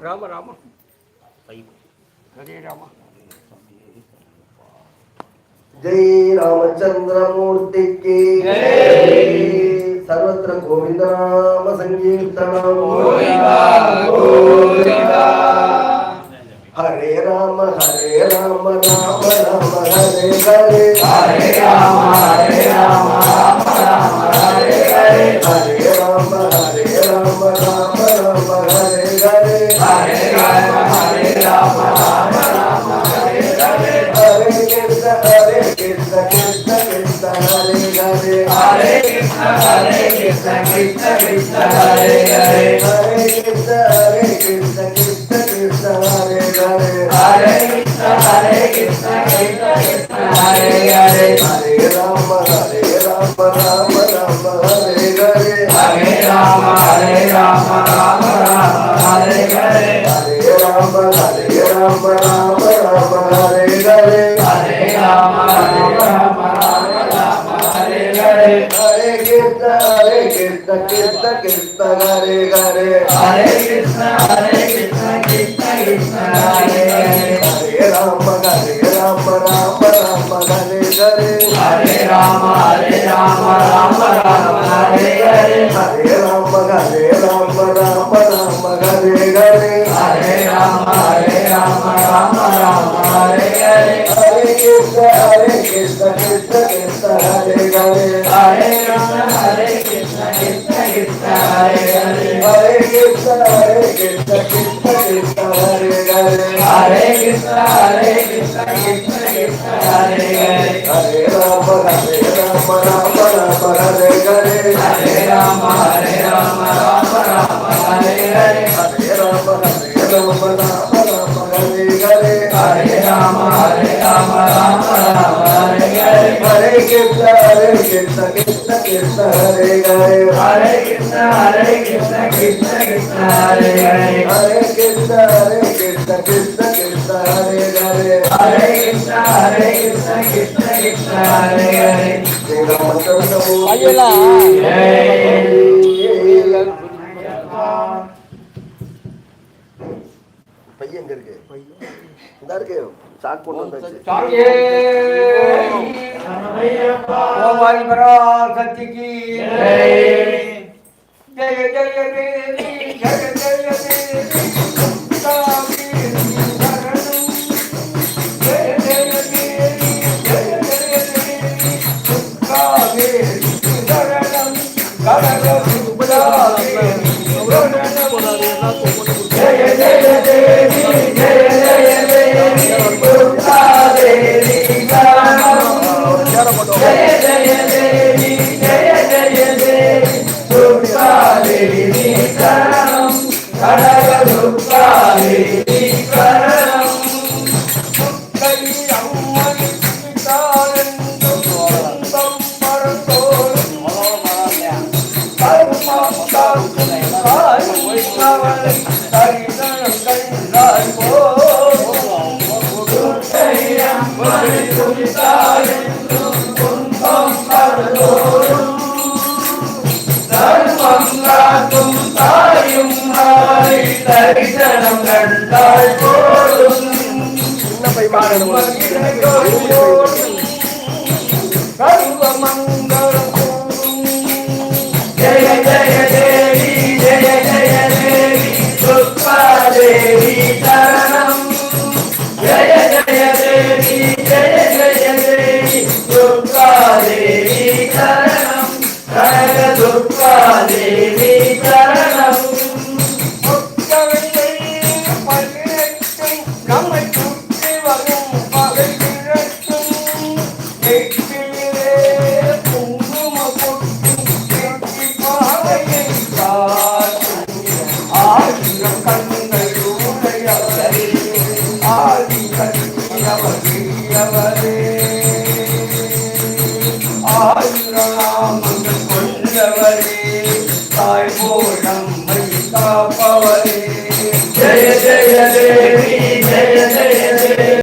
రామ రామ హరే రామ. జై రామచంద్రమూర్తి కి సర్వత్ర గోవింద నామ సంకీర్తనం. హరే రామ రామ రామ హరే హరే. హరే రామ రామ రామ హరే హరే. హరే రామ రామ రామ హరే హరే. హరే రామ రామ రామ హరే హరే. హరే కృష్ణ కృష్ణ కృష్ణ హరే హరే. హరే కృష్ణ కృష్ణ కృష్ణ హరే హరే. హరే కృష్ణ కృష్ణ కృష్ణ కృష్ణ హరే హరే. హరే కృష్ణ కృష్ణ కృష్ణ హరే హరే. హరే రామ రామ రామ హరే హరే. హరే రామ రామ హరే హరే. హరే రామ రామ హరే హరే. హరే రామ రామ హరే హరే. హరే కృష్ణ కృష్ణ కృష్ణ హరే హరే. హరే కృష్ణ కృష్ణ కృష్ణ హరే హరే. హరే రామ రామ హరే హరే. హరే రామ రామ హరే హరే. హరే రామ రామ హరే హరే. హరే రామ రామ హరే హరే. హరే కృష్ణ కృష్ణ కృష్ణ హరే హరే. హరే రామ కృష్ణ కృష్ణ కృష్ణ హరే హరే. హరే కృష్ణ కృష్ణ కృష్ణ కృష్ణ హరే హరే. హరే కృష్ణ కృష్ణ కృష్ణ కృష్ణ హరే హరే. హరే రామ రామ హరే హరే. హరే రామ రామ హరే హరే. హరే రామ రామ హరే హరే. హరే రామ రామ హరే హరే. హరే కృష్ణ కృష్ణ కృష్ణ హరే హరే. హరే కృష్ణ కృష్ణ కృష్ణ హరే హరే. హరే కృష్ణ కృష్ణ కృష్ణ కృష్ణ హరే హరే. హరే కృష్ణ కృష్ణ కృష్ణ హరే హరే. பையன் எங்க இருக்கு? இந்த இருக்கு. சாக் போட்டு வந்தாச்சு. சாயே ஓமாரி பராசக்திக்கு ஜெய். ஜெய ஜெய தேவி ஜெய ஜெய தேவி சாமி சரணம். ஜெய ஜெய தேவி ஜெய ஜெய தேவி சாமி சரணம். கரக சுப்ராமி ஜெய ஜெய தேவி ஜெய ஜெய தேவி துர்கா தேவி சரணம். ஜெய ஜெய தேவி ஜெய ஜெய தேவி துர்கா தேவி சரணம். கடக துர்கா தேவி சரணம். தரிசனம் கண்டால் போதும் சர்வமங்கலம். ஜெய ஜெய தேவி ஜெய ஜெய தேவி துர்கா தேவி சரணம். ஜெய ஜெய தேவி ஜெய ஜெய தேவி துர்கா தேவி சரணம். கனக துர்கா தேவி சரணம். நம்மை சுற்றி வரும் பகை கிழக்கும் எட்டிலே குங்கும பொட்டும் பாவையை காட்டும். ஆயிரம் கண்கள் உடையவரே ஆதி கண்ணியவரே ஆதி